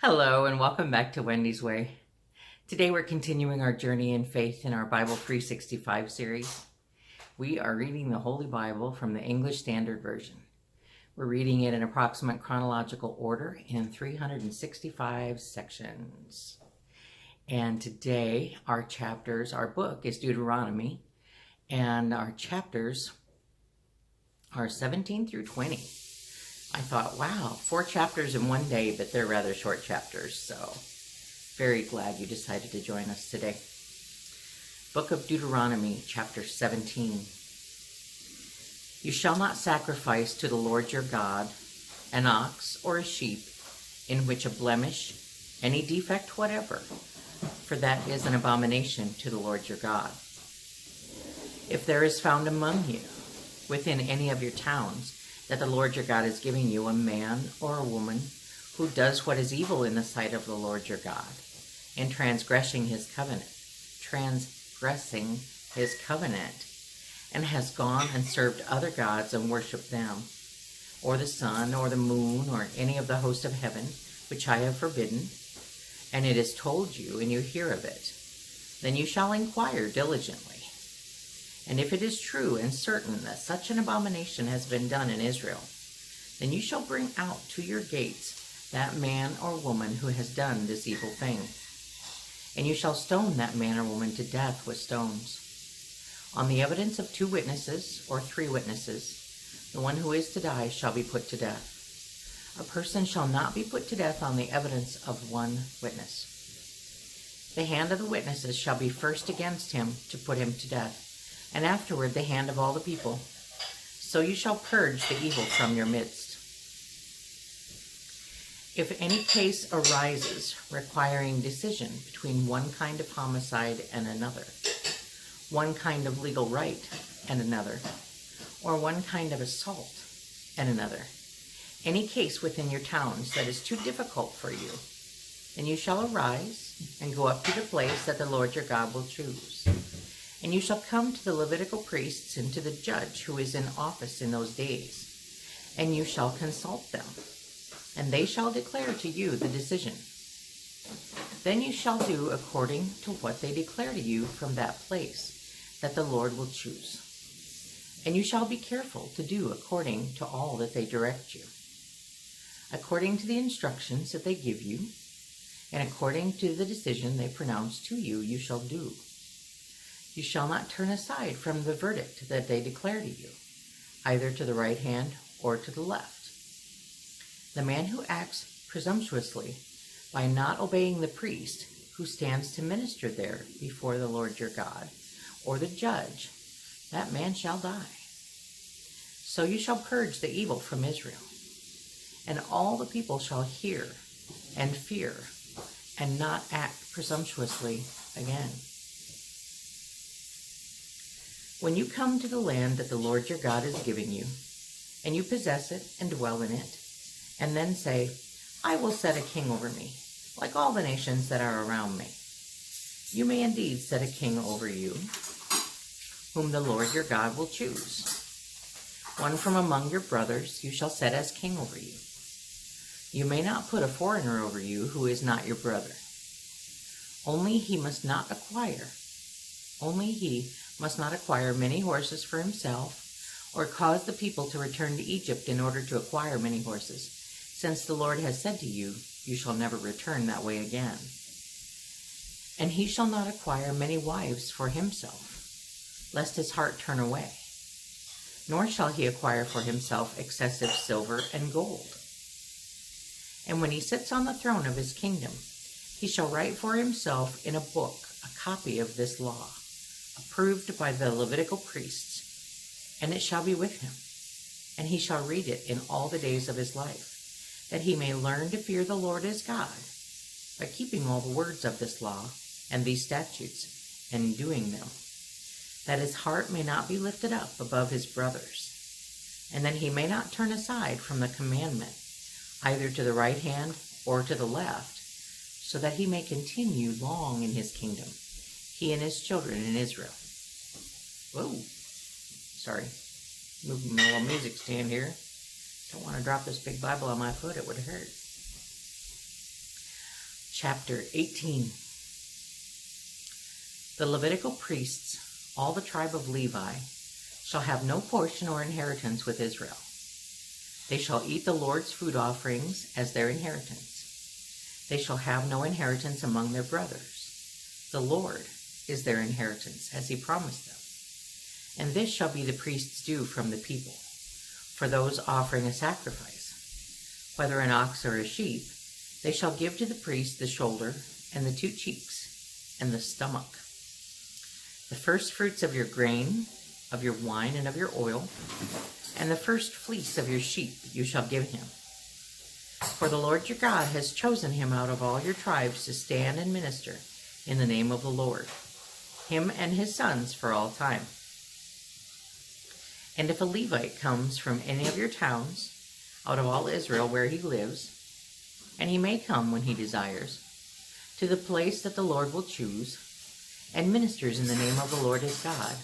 Hello and welcome back to Wendy's Way. Today we're continuing our journey in faith in our Bible 365 series. We are reading the Holy Bible from the English Standard Version. We're reading it in approximate chronological order in 365 sections. And today our book is Deuteronomy, and our chapters are 17 through 20. I thought, wow, 4 chapters in one day, but they're rather short chapters, so very glad you decided to join us today. Book of Deuteronomy, chapter 17. You shall not sacrifice to the Lord your God an ox or a sheep in which a blemish, any defect whatever, for that is an abomination to the Lord your God. If there is found among you, within any of your towns, that the Lord your God is giving you a man or a woman who does what is evil in the sight of the Lord your God, in transgressing his covenant, and has gone and served other gods and worshipped them, or the sun, or the moon, or any of the host of heaven, which I have forbidden, and it is told you, and you hear of it, then you shall inquire diligently. And if it is true and certain that such an abomination has been done in Israel, then you shall bring out to your gates that man or woman who has done this evil thing. And you shall stone that man or woman to death with stones. On the evidence of 2 witnesses or 3 witnesses, the one who is to die shall be put to death. A person shall not be put to death on the evidence of 1 witness. The hand of the witnesses shall be first against him to put him to death, and afterward the hand of all the people. So you shall purge the evil from your midst. If any case arises requiring decision between one kind of homicide and another, one kind of legal right and another, or one kind of assault and another, any case within your towns that is too difficult for you, then you shall arise and go up to the place that the Lord your God will choose. And you shall come to the Levitical priests and to the judge who is in office in those days, and you shall consult them, and they shall declare to you the decision. Then you shall do according to what they declare to you from that place that the Lord will choose. And you shall be careful to do according to all that they direct you, according to the instructions that they give you, and according to the decision they pronounce to you, you shall do. You shall not turn aside from the verdict that they declare to you, either to the right hand or to the left. The man who acts presumptuously by not obeying the priest who stands to minister there before the Lord your God, or the judge, that man shall die. So you shall purge the evil from Israel, and all the people shall hear and fear, and not act presumptuously again. When you come to the land that the Lord your God is giving you, and you possess it and dwell in it, and then say, I will set a king over me, like all the nations that are around me. You may indeed set a king over you, whom the Lord your God will choose. One from among your brothers you shall set as king over you. You may not put a foreigner over you who is not your brother. Only he must not acquire many horses for himself, or cause the people to return to Egypt in order to acquire many horses, since the Lord has said to you, you shall never return that way again. And he shall not acquire many wives for himself, lest his heart turn away, nor shall he acquire for himself excessive silver and gold. And when he sits on the throne of his kingdom, he shall write for himself in a book a copy of this law, approved by the Levitical priests, and it shall be with him, and he shall read it in all the days of his life, that he may learn to fear the Lord his God, by keeping all the words of this law and these statutes, and doing them, that his heart may not be lifted up above his brothers, and that he may not turn aside from the commandment, either to the right hand or to the left, so that he may continue long in his kingdom, he and his children in Israel. Whoa, sorry, moving my little music stand here. Don't want to drop this big Bible on my foot, it would hurt. Chapter 18. The Levitical priests, all the tribe of Levi, shall have no portion or inheritance with Israel. They shall eat the Lord's food offerings as their inheritance. They shall have no inheritance among their brothers. The Lord is their inheritance, as he promised them. And this shall be the priest's due from the people, for those offering a sacrifice. Whether an ox or a sheep, they shall give to the priest the shoulder, and the 2 cheeks, and the stomach. The first fruits of your grain, of your wine, and of your oil, and the first fleece of your sheep you shall give him. For the Lord your God has chosen him out of all your tribes to stand and minister in the name of the Lord, him and his sons for all time. And if a Levite comes from any of your towns, out of all Israel where he lives, and he may come when he desires, to the place that the Lord will choose, and ministers in the name of the Lord his God,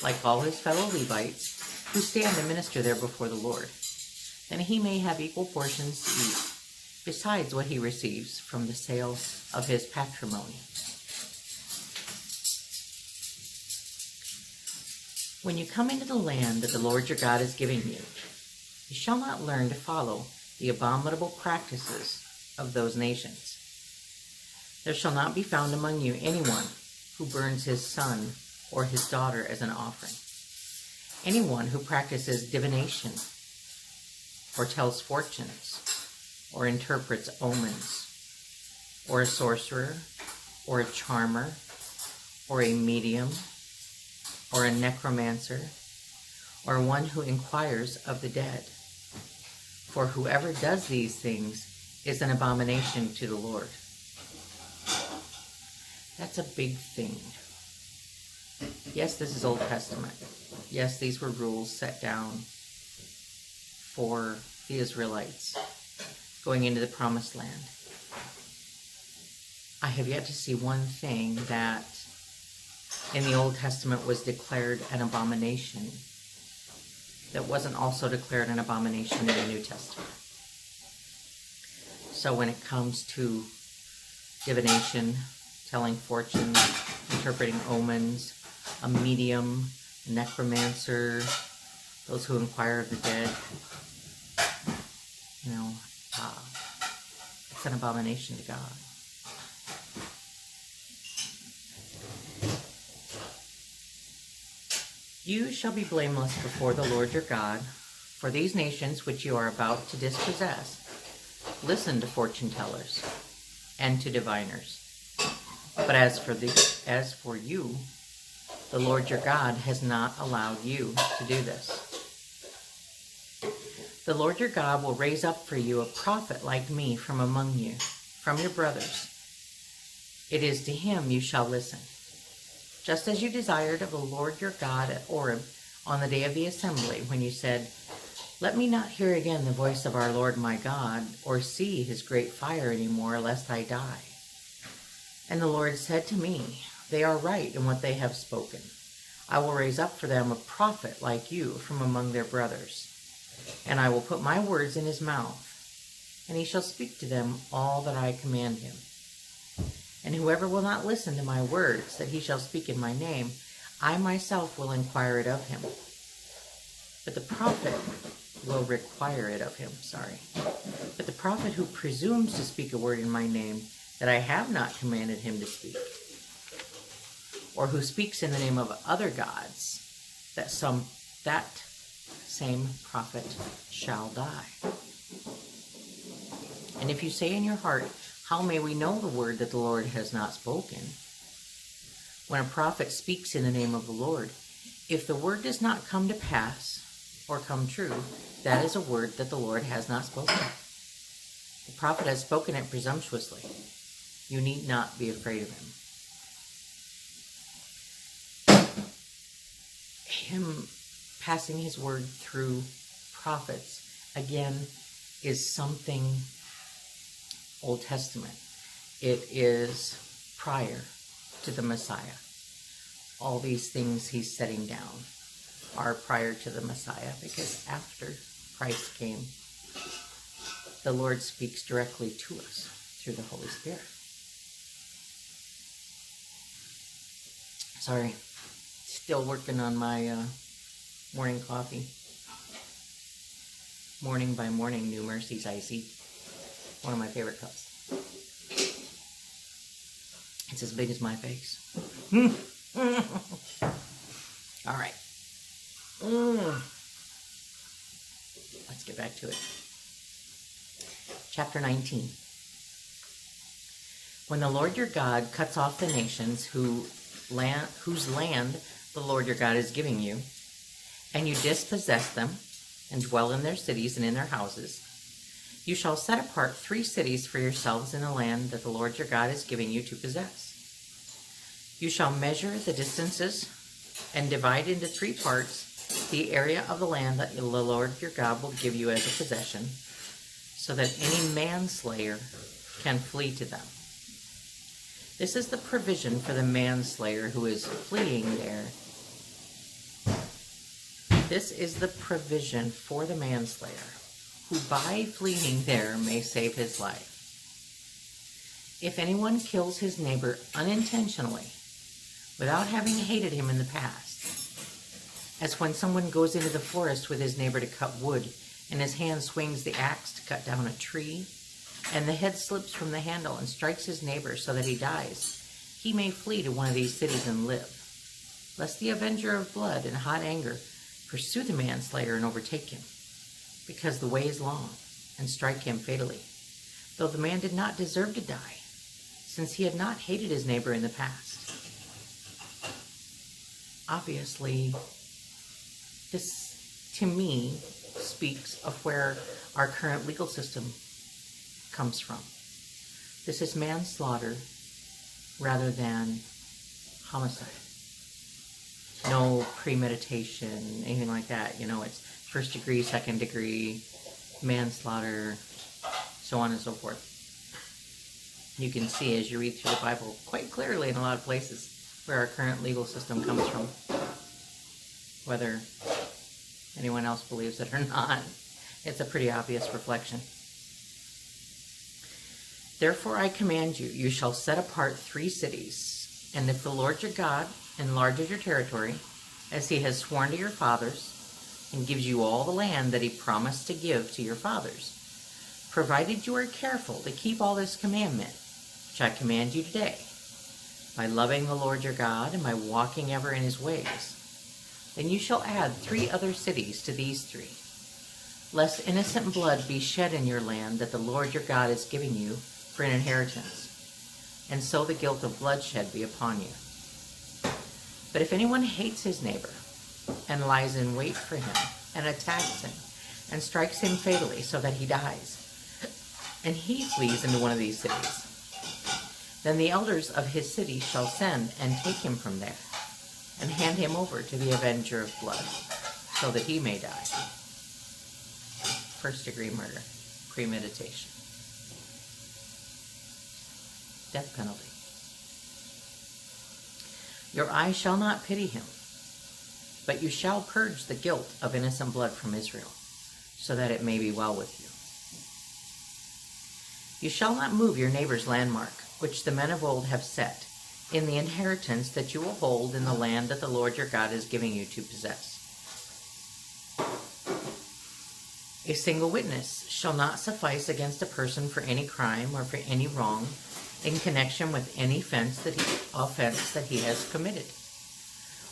like all his fellow Levites, who stand and minister there before the Lord, then he may have equal portions to eat, besides what he receives from the sale of his patrimony. When you come into the land that the Lord your God is giving you, you shall not learn to follow the abominable practices of those nations. There shall not be found among you anyone who burns his son or his daughter as an offering. Anyone who practices divination, or tells fortunes, or interprets omens, or a sorcerer, or a charmer, or a medium, or a necromancer, or one who inquires of the dead. For whoever does these things is an abomination to the Lord. That's a big thing. Yes, this is Old Testament. Yes, these were rules set down for the Israelites going into the Promised Land. I have yet to see one thing that in the Old Testament was declared an abomination that wasn't also declared an abomination in the New Testament. So when it comes to divination, telling fortunes, interpreting omens, a medium, a necromancer, those who inquire of the dead, it's an abomination to God. You shall be blameless before the Lord your God, for these nations which you are about to dispossess listen to fortune tellers and to diviners. But as for you, the Lord your God has not allowed you to do this. The Lord your God will raise up for you a prophet like me from among you, from your brothers. It is to him you shall listen. Just as you desired of the Lord your God at Horeb on the day of the assembly, when you said, "Let me not hear again the voice of our Lord my God, or see his great fire any more, lest I die." And the Lord said to me, "They are right in what they have spoken. I will raise up for them a prophet like you from among their brothers. And I will put my words in his mouth, and he shall speak to them all that I command him. And whoever will not listen to my words that he shall speak in my name, I myself will inquire it of him. But the prophet will require it of him, But the prophet who presumes to speak a word in my name that I have not commanded him to speak, or who speaks in the name of other gods, that same prophet shall die. And if you say in your heart, how may we know the word that the Lord has not spoken? When a prophet speaks in the name of the Lord, if the word does not come to pass or come true, that is a word that the Lord has not spoken. The prophet has spoken it presumptuously. You need not be afraid of him. Him passing his word through prophets, again, is something Old Testament. It is prior to the Messiah. All these things he's setting down are prior to the Messiah, because after Christ came, the Lord speaks directly to us through the Holy Spirit. Sorry, still working on my morning coffee. Morning by Morning, New Mercies Icy. One of my favorite cups. It's as big as my face. All right. Let's get back to it. Chapter 19. When the Lord your God cuts off the nations whose land the Lord your God is giving you, and you dispossess them, and dwell in their cities and in their houses, you shall set apart 3 cities for yourselves in the land that the Lord your God is giving you to possess. You shall measure the distances and divide into 3 parts the area of the land that the Lord your God will give you as a possession, so that any manslayer can flee to them. This is the provision for the manslayer who is fleeing there. This is the provision for the manslayer, who by fleeing there may save his life. If anyone kills his neighbor unintentionally, without having hated him in the past, as when someone goes into the forest with his neighbor to cut wood, and his hand swings the axe to cut down a tree, and the head slips from the handle and strikes his neighbor so that he dies, he may flee to one of these cities and live, lest the avenger of blood in hot anger pursue the manslayer and overtake him, because the way is long, and strike him fatally, though the man did not deserve to die, since he had not hated his neighbor in the past. Obviously, this, to me, speaks of where our current legal system comes from. This is manslaughter rather than homicide. No premeditation, anything like that. You know, it's 1st degree, 2nd degree, manslaughter, so on and so forth. You can see as you read through the Bible quite clearly in a lot of places where our current legal system comes from. Whether anyone else believes it or not, it's a pretty obvious reflection. Therefore I command you, you shall set apart 3 cities, and if the Lord your God enlarges your territory, as he has sworn to your fathers, and gives you all the land that he promised to give to your fathers, provided you are careful to keep all this commandment, which I command you today, by loving the Lord your God and by walking ever in his ways, then you shall add 3 other cities to these 3, lest innocent blood be shed in your land that the Lord your God is giving you for an inheritance, and so the guilt of bloodshed be upon you. But if anyone hates his neighbor, and lies in wait for him, and attacks him, and strikes him fatally so that he dies, and he flees into one of these cities, then the elders of his city shall send and take him from there, and hand him over to the avenger of blood, so that he may die. 1st degree murder, premeditation. Death penalty. Your eye shall not pity him, but you shall purge the guilt of innocent blood from Israel, so that it may be well with you. You shall not move your neighbor's landmark, which the men of old have set, in the inheritance that you will hold in the land that the Lord your God is giving you to possess. A single witness shall not suffice against a person for any crime or for any wrong in connection with any offense that he has committed.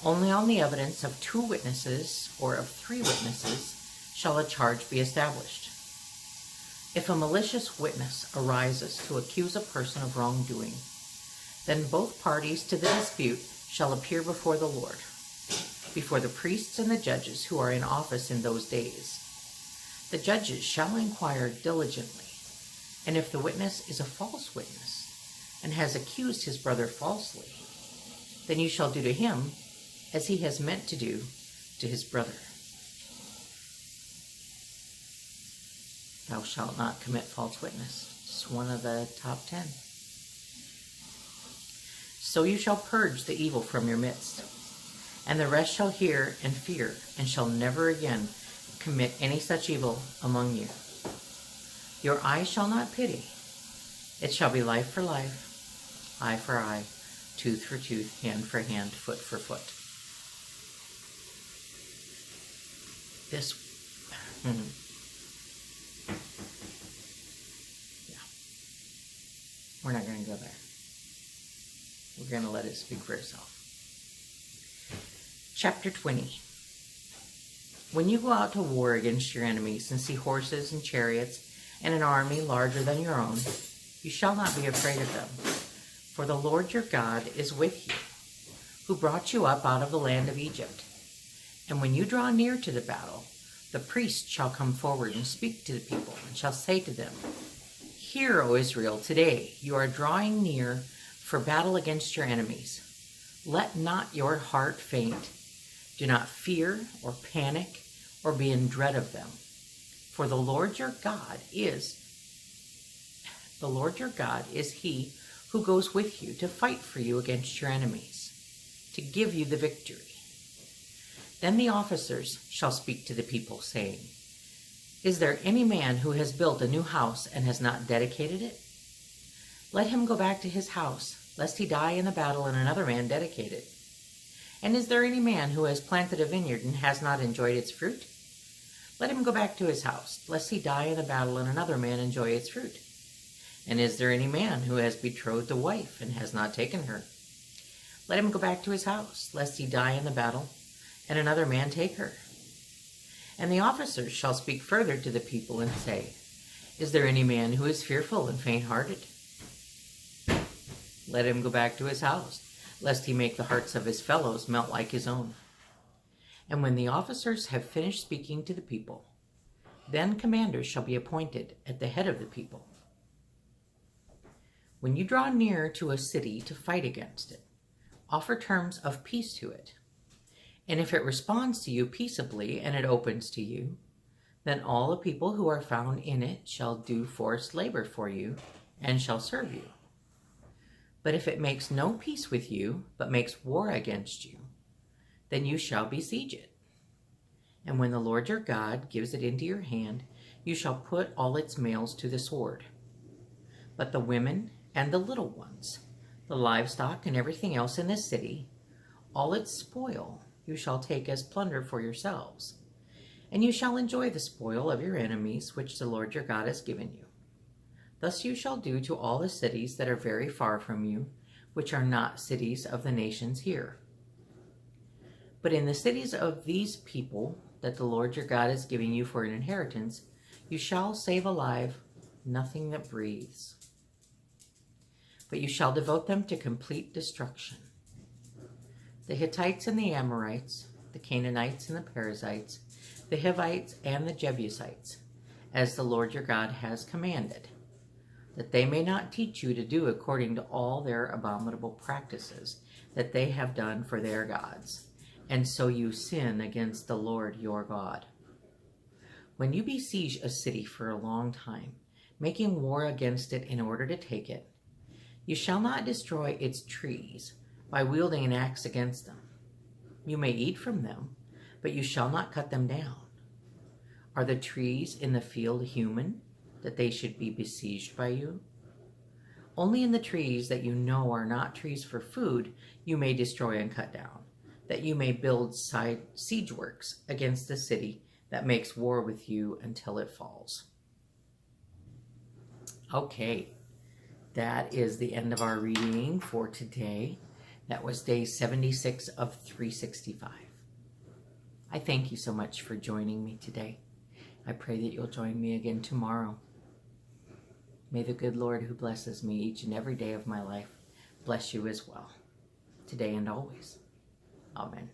Only on the evidence of 2 witnesses or of 3 witnesses shall a charge be established. If a malicious witness arises to accuse a person of wrongdoing, then both parties to the dispute shall appear before the Lord, before the priests and the judges who are in office in those days. The judges shall inquire diligently, and if the witness is a false witness and has accused his brother falsely, then you shall do to him as he has meant to do to his brother. Thou shalt not commit false witness. It's one of the top 10. So you shall purge the evil from your midst, and the rest shall hear and fear, and shall never again commit any such evil among you. Your eye shall not pity. It shall be life for life, eye for eye, tooth for tooth, hand for hand, foot for foot. This, yeah, we're not going to go there. We're going to let it speak for itself. Chapter 20. When you go out to war against your enemies and see horses and chariots and an army larger than your own, you shall not be afraid of them. For the Lord your God is with you, who brought you up out of the land of Egypt. And when you draw near to the battle, the priest shall come forward and speak to the people, and shall say to them, Hear, O Israel, today you are drawing near for battle against your enemies. Let not your heart faint. Do not fear or panic or be in dread of them. For the Lord your God is he who goes with you to fight for you against your enemies, to give you the victory. Then the officers shall speak to the people, saying, Is there any man who has built a new house and has not dedicated it? Let him go back to his house, lest he die in the battle and another man dedicate it. And is there any man who has planted a vineyard and has not enjoyed its fruit? Let him go back to his house, lest he die in the battle and another man enjoy its fruit. And is there any man who has betrothed a wife and has not taken her? Let him go back to his house, lest he die in the battle and another man take her. And the officers shall speak further to the people and say, Is there any man who is fearful and faint-hearted? Let him go back to his house, lest he make the hearts of his fellows melt like his own. And when the officers have finished speaking to the people, then commanders shall be appointed at the head of the people. When you draw near to a city to fight against it, offer terms of peace to it. And if it responds to you peaceably and it opens to you, then all the people who are found in it shall do forced labor for you and shall serve you. But if it makes no peace with you, but makes war against you, then you shall besiege it. And when the Lord your God gives it into your hand, you shall put all its males to the sword. But the women and the little ones, the livestock and everything else in this city, all its spoil you shall take as plunder for yourselves. And you shall enjoy the spoil of your enemies, which the Lord your God has given you. Thus you shall do to all the cities that are very far from you, which are not cities of the nations here. But in the cities of these people that the Lord your God is giving you for an inheritance, you shall save alive nothing that breathes. But you shall devote them to complete destruction. The Hittites and the Amorites, the Canaanites and the Perizzites, the Hivites and the Jebusites, as the Lord your God has commanded, that they may not teach you to do according to all their abominable practices that they have done for their gods, and so you sin against the Lord your God. When you besiege a city for a long time, making war against it in order to take it, you shall not destroy its trees by wielding an axe against them. You may eat from them, but you shall not cut them down. Are the trees in the field human, that they should be besieged by you? Only in the trees that you know are not trees for food you may destroy and cut down, that you may build siege works against the city that makes war with you until it falls. Okay, that is the end of our reading for today. That was day 76 of 365. I thank you so much for joining me today. I pray that you'll join me again tomorrow. May the good Lord who blesses me each and every day of my life bless you as well, today and always. Amen.